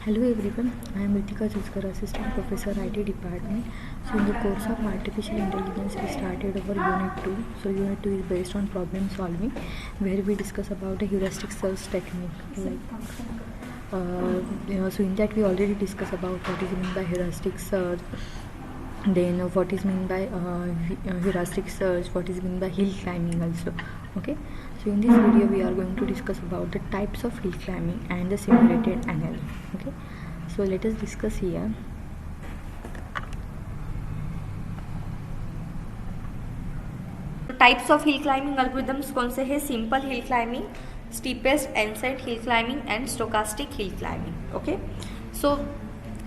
Hello everyone, I am Ritika Juskar, Assistant Professor IT Department. So in the course of Artificial Intelligence, we started our Unit 2. So Unit 2 is based on problem solving, where we discuss about a heuristic search technique. So in that we already discussed about what is meant by heuristic search, then what is meant by heuristic search, what is meant by hill climbing also. Okay, so in this video we are going to discuss about the types of hill climbing and the simulated NL. Okay, so let us discuss here. Types of hill climbing algorithms कौन से हैं? Simple hill climbing, steepest एनसेट hill climbing and stochastic hill climbing. Okay, so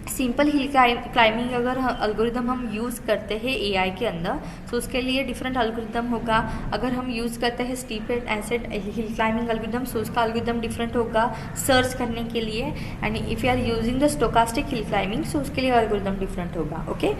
simple hill climbing अगर algorithm हम use करते हैं AI के अंदर, तो उसके लिए डिफरेंट एल्गोरिथम होगा. अगर हम यूज़ करते हैं स्टीपेस्ट एनसेट हिल क्लाइंबिंग एल्गोरिथम, तो उसका एल्गोरिथम डिफरेंट होगा सर्च करने के लिए. And if you are using the stochastic hill climbing, so उसके लिए एल्गोरिथम डिफरेंट होगा. Okay,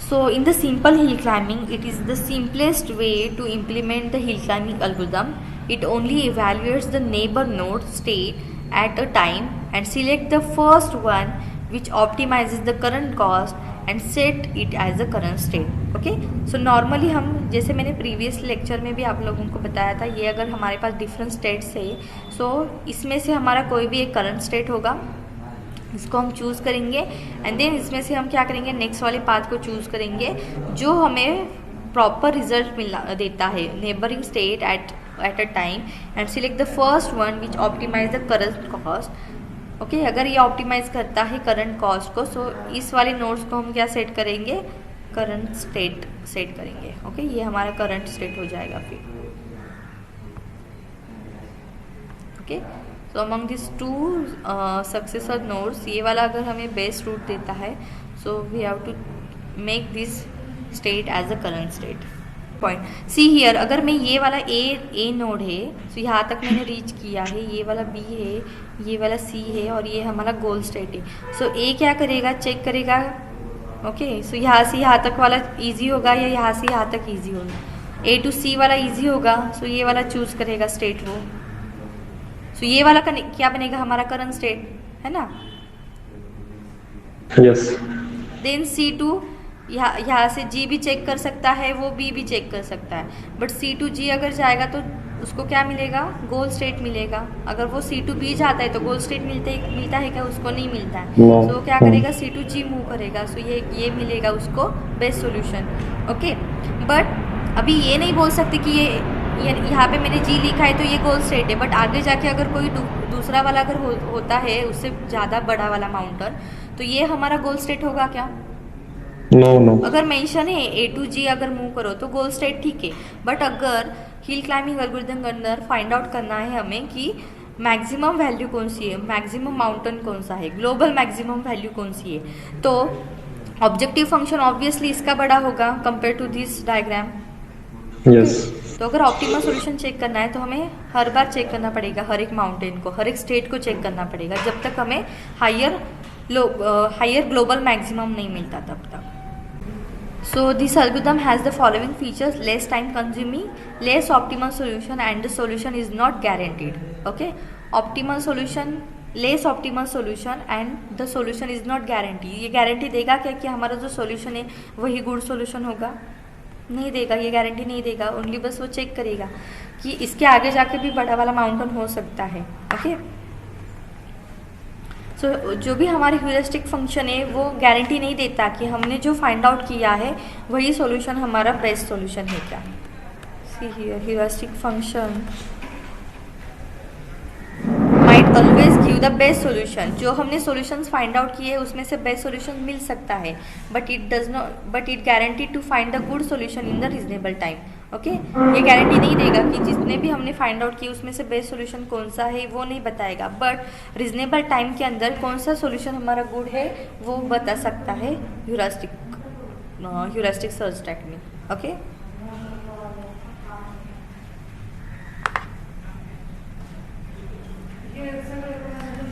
so in the simple hill climbing, it is the simplest way to implement the hill climbing algorithm. It only evaluates the neighbor node state at a time and select the first one which optimizes the current cost and set it as the current state. Okay, so normally हम, जैसे मैंने previous lecture में भी आप लोगों को बताया था, ये अगर हमारे पास डिफरेंट स्टेट्स है, सो इसमें से हमारा कोई भी एक करंट स्टेट होगा, इसको हम चूज़ करेंगे. एंड देन इसमें से हम क्या करेंगे, नेक्स्ट वाले पाथ को चूज़ करेंगे जो हमें प्रॉपर रिजल्ट मिला देता है, neighbouring state at a time, and select the first one which optimise the current cost. Okay, अगर ये ऑप्टिमाइज करता है करंट कॉस्ट को, सो इस वाले नोड्स को हम क्या सेट करेंगे, करंट स्टेट सेट करेंगे. ओके, ये हमारा करंट स्टेट हो जाएगा फिर. Okay, so among this two successor nodes, ये वाला अगर हमें बेस्ट रूट देता है, so we have to make this state as a current state point. See here, अगर मैं ये वाला ए नोड है, सो यहाँ तक मैंने रीच किया है, ये वाला बी है, ये वाला सी है, और ये हमारा गोल स्टेट है. सो ए क्या करेगा, चेक करेगा. ओके, सो यहाँ से यहाँ तक वाला ईजी होगा या यहाँ से यहाँ तक ईजी होगा. ए टू सी वाला ईजी होगा, सो ये वाला चूज करेगा स्टेट वो. तो ये वाला क्या बनेगा, हमारा करंट स्टेट है ना. यस. देन C2 यहाँ से G भी चेक कर सकता है, वो B भी चेक कर सकता है. बट C2 G अगर जाएगा तो उसको क्या मिलेगा, गोल स्टेट मिलेगा. अगर वो C2 B जाता है तो गोल स्टेट मिलता है क्या, उसको नहीं मिलता है. तो वो क्या करेगा, C2 G मूव करेगा. सो ये मिलेगा उसको बेस्ट सोल्यूशन. ओके, बट अभी ये नहीं बोल सकते कि ये यहाँ पे मैंने G लिखा है तो ये गोल स्टेट है. बट आगे जाके अगर कोई दूसरा वाला अगर होता है, उससे ज़्यादा बड़ा वाला माउंटेन, तो ये हमारा गोल स्टेट होगा क्या? नो. अगर मेंशन है A to G अगर मूव करो तो गोल स्टेट ठीक है. बट अगर हिल क्लाइंबिंग एल्गोरिथम के अंदर फाइंड आउट करना है हमें कि मैक्सिमम वैल्यू कौन सी है, मैक्सिमम माउंटेन कौन सा है, ग्लोबल मैक्सिमम वैल्यू कौन सी है, तो ऑब्जेक्टिव फंक्शन ऑब्वियसली इसका बड़ा होगा compare to this diagram. Yes. तो अगर ऑप्टिमल सॉल्यूशन चेक करना है तो हमें हर बार चेक करना पड़ेगा, हर एक माउंटेन को, हर एक स्टेट को चेक करना पड़ेगा, जब तक हमें हायर ग्लोबल मैक्सिमम नहीं मिलता तब तक. So this algorithm has the following features: less time consuming, less optimal solution and the solution is not guaranteed. Okay, optimal solution, less optimal solution and the solution is not guarantee. ये guarantee देगा क्या कि हमारा जो solution है वही good solution होगा? नहीं देगा, ये गारंटी नहीं देगा. ओनली बस वो चेक करेगा कि इसके आगे जाके भी बड़ा वाला माउंटेन हो सकता है. ओके, सो जो भी हमारे ह्यूरिस्टिक फंक्शन है वो गारंटी नहीं देता कि हमने जो फाइंड आउट किया है वही सॉल्यूशन हमारा बेस्ट सॉल्यूशन है क्या. See here, heuristic function might always give the best solution. जो हमने सॉल्यूशंस फाइंड आउट किए उसमें से बेस्ट सॉल्यूशन मिल सकता है, but it guarantee to find the good solution in the reasonable time. Okay, ये गारंटी नहीं देगा कि जितने भी हमने फाइंड आउट किए उसमें से बेस्ट सॉल्यूशन कौन सा है, वो नहीं बताएगा. बट रीजनेबल टाइम के अंदर कौन सा सॉल्यूशन हमारा गुड है वो बता सकता है ह्यूरिस्टिक सर्च टेक्निक. ओके,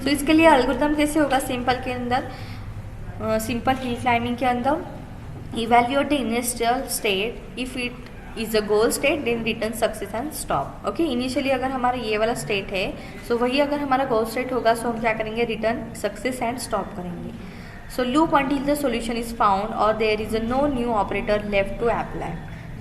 तो इसके लिए एल्गोरिथम कैसे होगा सिंपल के अंदर, सिंपल हिल क्लाइंबिंग के अंदर, evaluate the initial state if it is a goal state then return success and stop. Okay, initially अगर हमारा ये वाला स्टेट है सो वही अगर हमारा गोल स्टेट होगा सो हम क्या करेंगे, रिटर्न सक्सेस एंड स्टॉप करेंगे। सो loop until the solution is found or there is a no new operator left to apply.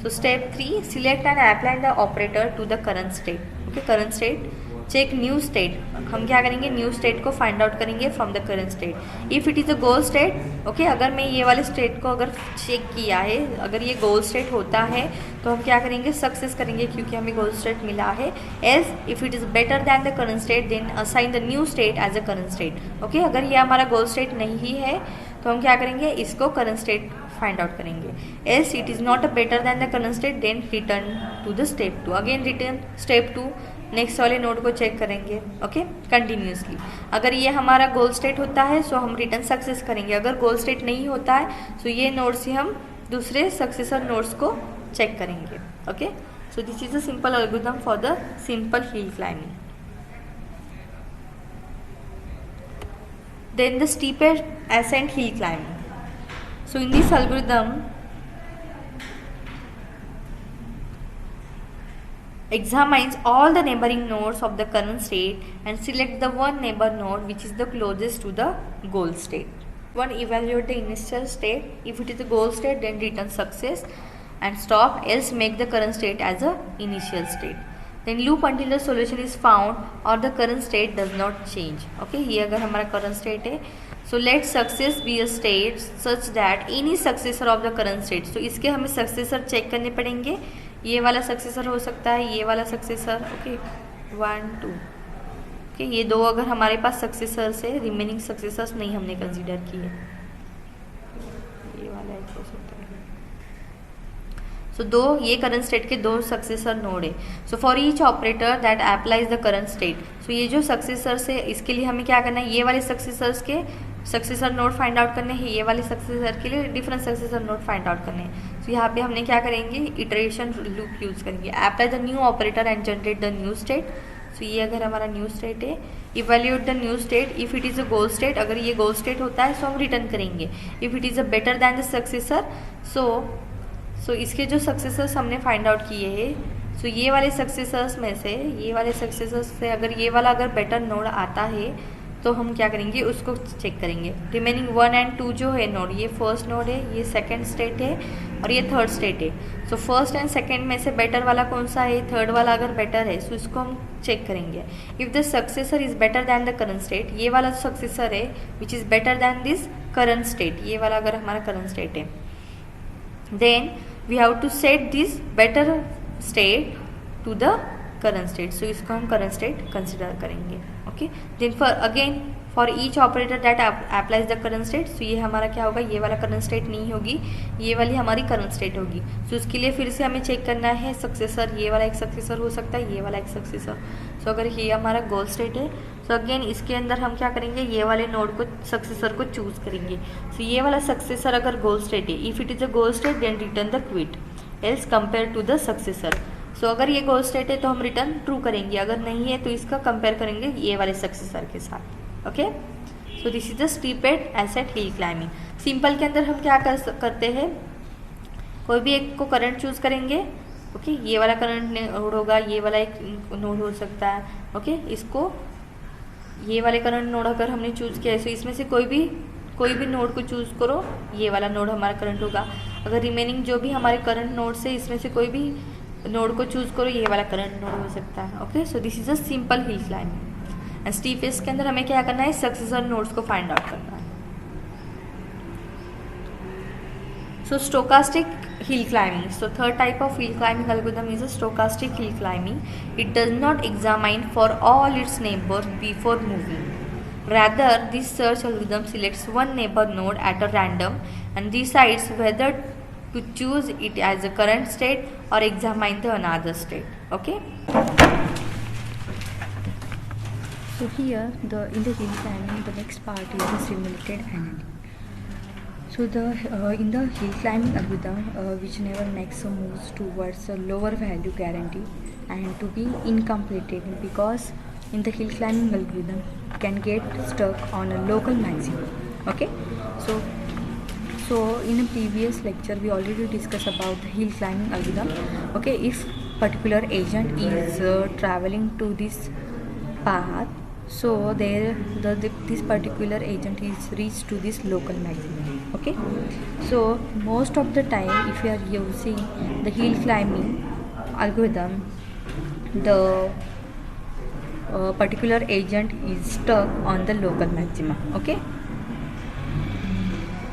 So step 3, select and apply the operator to the current state. Okay, current state, check new state, हम क्या करेंगे, new state को find out करेंगे from the current state. If it is a goal state, okay, अगर मैं ये वाले state को अगर चेक किया है, अगर ये गोल स्टेट होता है तो हम क्या करेंगे, सक्सेस करेंगे क्योंकि हमें गोल स्टेट मिला है। As if it is better than the current state then assign the new state as a current state. Okay, अगर ये हमारा गोल स्टेट नहीं है तो हम क्या करेंगे, इसको करंट स्टेट फाइंड आउट करेंगे। Else it is not a better than the current state then return to the step 2। Again return step 2, next वाले नोड को चेक करेंगे। Okay, continuously. अगर ये हमारा गोल स्टेट होता है सो हम रिटर्न सक्सेस करेंगे, अगर गोल स्टेट नहीं होता है सो ये नोड से हम दूसरे सक्सेसर नोड्स को चेक करेंगे। Okay, so this is a simple algorithm for the simple hill climbing. Then the steepest ascent hill climbing. So in this algorithm, examines all the neighboring nodes of the current state and select the one neighbor node which is the closest to the goal state. One, evaluate the initial state. If it is a goal state, then return success and stop, else make the current state as a initial state. Then loop until the solution is found or the current state does not change. Okay, ये अगर हमारा current state है, so let success be a state such that any successor of the current state. So इसके हमें successor check करने पड़ेंगे, ये वाला successor हो सकता है, ये वाला successor, okay, 1 2, okay, ये दो अगर हमारे पास successors है, remaining successors नहीं हमने consider किए, ये वाला एक हो सकता है। सो दो ये करंट स्टेट के दो सक्सेसर नोड है। So for each operator that applies the current state, so ये जो सक्सेसर्स है इसके लिए हमें क्या करना है, ये वाले सक्सेसर्स के सक्सेसर नोड फाइंड आउट करने हैं, ये वाले सक्सेसर के लिए different successor node find out करने हैं। सो यहाँ पे हमने क्या करेंगे, इटरेशन लूप यूज़ करेंगे। Apply the new operator and generate the new state. So ये अगर हमारा न्यू स्टेट है, evaluate the new state. If it is a goal state, अगर ये गोल स्टेट होता है सो हम रिटर्न करेंगे। If it is a better than the successor, so इसके जो सक्सेसर्स हमने फाइंड आउट किए हैं, सो ये वाले सक्सेसर्स में से, ये वाले सक्सेसर्स से अगर ये वाला अगर बेटर नोड आता है तो हम क्या करेंगे, उसको चेक करेंगे। रिमेनिंग 1 and 2 जो है नोड, ये फर्स्ट नोड है, ये सेकंड स्टेट है और ये थर्ड स्टेट है। सो फर्स्ट एंड सेकंड में से बेटर वाला कौन सा है, थर्ड वाला अगर बेटर है सो इसको हम चेक करेंगे। If the successor is better than the current state, ये वाला सक्सेसर है which is better than this current state, ये वाला अगर हमारा करंट स्टेट है, then we have to set this better state to the current state. So इसको हम करंट स्टेट कंसिडर करेंगे। Okay, then for again for each operator that applies the current state, so ये हमारा क्या होगा, ये वाला करंट स्टेट नहीं होगी, ये वाली हमारी करंट स्टेट होगी। सो उसके लिए फिर से हमें चेक करना है सक्सेसर, ये वाला एक सक्सेसर हो सकता है, ये वाला एक सक्सेसर। सो अगर ये हमारा गोल स्टेट है सो अगेन इसके अंदर हम क्या करेंगे, ये वाले नोड को सक्सेसर को चूज़ करेंगे। सो ये वाला सक्सेसर अगर गोल स्टेट है, if it is a goal state then return the quit, else compare to the successor. So अगर ये गोल स्टेट है तो हम रिटर्न ट्रू करेंगे, अगर नहीं है तो इसका कंपेयर करेंगे ये वाले सक्सेसर के साथ। Okay, so this is the steepest asset hill climbing. Simple के अंदर हम क्या करते हैं, कोई भी एक को करंट चूज़ करेंगे। ओके, ये वाला करंट नोड होगा, ये वाला एक नोड हो सकता है। ओके, इसको ये वाले करंट नोड अगर हमने चूज़ किया है तो इसमें से कोई भी नोड को चूज़ करो, ये वाला नोड हमारा करंट होगा। अगर रिमेनिंग जो भी हमारे करंट नोड्स है इसमें से कोई भी नोड को चूज़ करो, ये वाला करंट नोड हो सकता है। Okay, so this is a simple hill climbing. And steepest के अंदर हमें क्या करना है, सक्सेसर नोड्स को फाइंड आउट करना है। सो stochastic hill climbing. So third type of hill climbing algorithm is a stochastic hill climbing. It does not examine for all its neighbors before moving. Rather, this search algorithm selects one neighbor node at a random and decides whether to choose it as a current state or examine the another state. Okay. So here in the hill climbing the next part is the simulated annealing. So in the hill climbing algorithm, which never makes a moves towards a lower value guarantee and to be incomplete because in the hill climbing algorithm can get stuck on a local maximum. Okay, so So in a previous lecture we already discussed about the hill climbing algorithm. Okay, if particular agent is traveling to this path, so this particular agent is reached to this local maximum. Okay, so most of the time if you are using the hill climbing algorithm, the particular agent is stuck on the local maxima. Okay,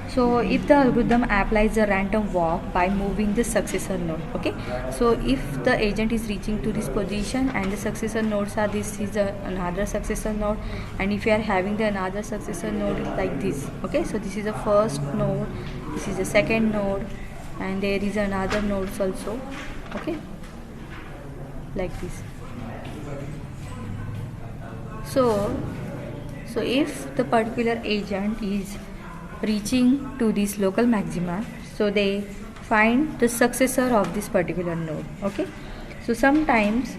so if the algorithm applies a random walk by moving the successor node. Okay, so if the agent is reaching to this position and the successor nodes are, this is another successor node, and if you are having the another successor node like this. Okay, so this is the first node, this is the second node, and there is another nodes also. Okay, like this. So if the particular agent is reaching to this local maxima, so they find the successor of this particular node. Okay, so sometimes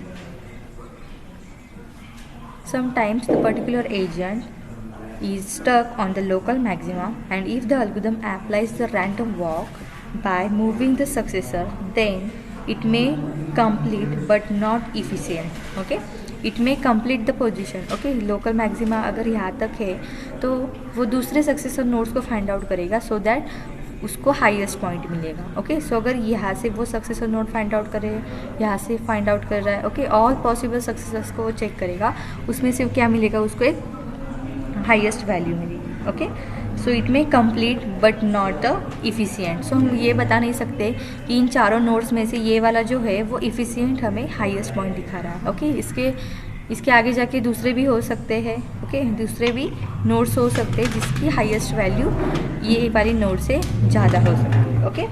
the particular agent is stuck on the local maxima, and if the algorithm applies the random walk by moving the successor, then it may complete but not efficient. Okay, it may complete the position. Okay, local maxima अगर यहाँ तक है तो वो दूसरे successor nodes को find out करेगा so that उसको हाईएस्ट पॉइंट मिलेगा. ओके, सो अगर यहाँ से वो सक्सेसर नोड फाइंड आउट करे, यहाँ से फाइंड आउट कर रहा है, ओके, ऑल पॉसिबल सक्सेसर्स को वो चेक करेगा, उसमें से क्या मिलेगा, उसको एक हाईएस्ट वैल्यू मिलेगी. Okay, so it may complete but not efficient. So हम ये बता नहीं सकते कि इन चारों नोड्स में से ये वाला जो है वो इफ़िशियंट हमें हाईएस्ट पॉइंट दिखा रहा है. ओके, इसके आगे जाके दूसरे भी हो सकते हैं. ओके, दूसरे भी नोड्स हो सकते हैं जिसकी हाईएस्ट वैल्यू ये वाली नोड से ज़्यादा हो सकती है. Okay,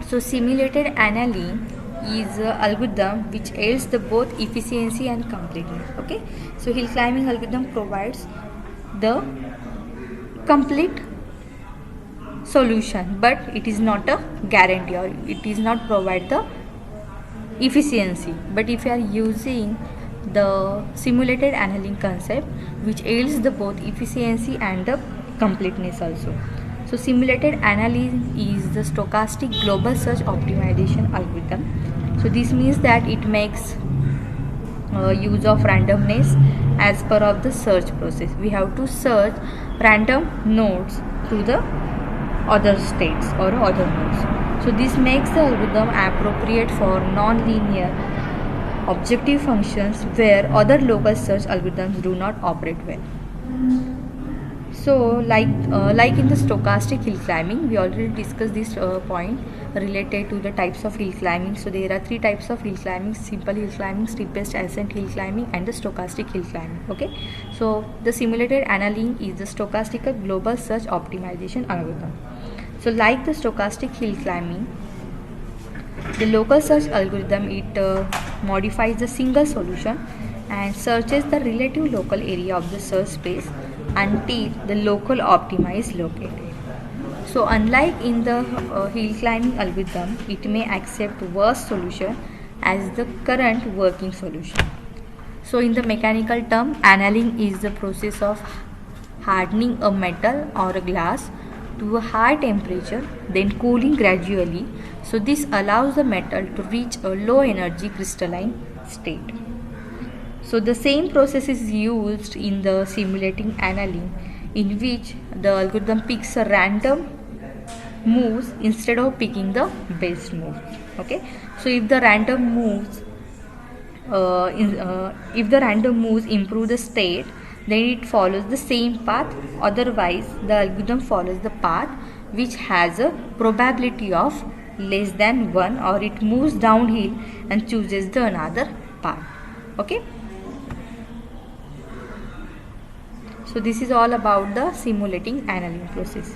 so simulated annealing is algorithm which aids the both efficiency and completeness. Okay, so hill climbing algorithm provides the complete solution, but it is not a guarantee, or it is not provide the efficiency. But if you are using the simulated annealing concept, which aids the both efficiency and the completeness also. So simulated annealing is the stochastic global search optimization algorithm. So this means that it makes use of randomness as per of the search process. We have to search random nodes to the other states or other nodes. So this makes the algorithm appropriate for non-linear objective functions where other local search algorithms do not operate well. So like in the stochastic hill climbing, we already discussed this point related to the types of hill climbing. So there are three types of hill climbing: simple hill climbing, steepest ascent hill climbing, and the stochastic hill climbing. Okay, so the simulated annealing is the stochastic global search optimization algorithm. So like the stochastic hill climbing, the local search algorithm, it modifies the single solution and searches the relative local area of the search space until the local optima is located. So unlike in the hill climbing algorithm, it may accept worst solution as the current working solution. So in the mechanical term, annealing is the process of hardening a metal or a glass to a high temperature, then cooling gradually. So this allows the metal to reach a low energy crystalline state. So the same process is used in the simulating annealing, in which the algorithm picks a random moves instead of picking the best move. Okay, so if the random moves improve the state, then it follows the same path. Otherwise, the algorithm follows the path which has a probability of less than 1, or it moves downhill and chooses the another path. Okay, so this is all about the simulating annealing process.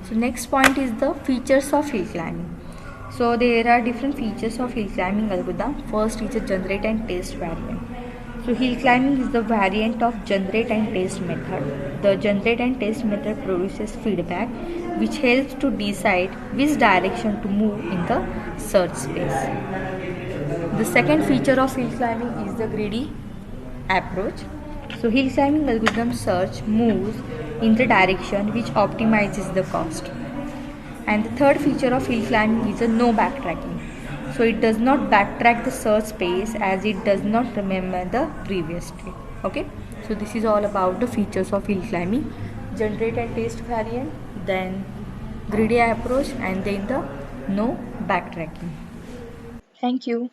So next point is the features of hill climbing. So there are different features of hill climbing algorithm. First is the generate and test variant. So hill climbing is the variant of generate and test method. The generate and test method produces feedback which helps to decide which direction to move in the search space. The second feature of hill climbing is the greedy approach. So hill climbing algorithm search moves in the direction which optimizes the cost. And the third feature of hill climbing is a no backtracking. So it does not backtrack the search space as it does not remember the previous state. Okay, so this is all about the features of hill climbing: generate and test variant, then greedy approach, and then the no backtracking. Thank you.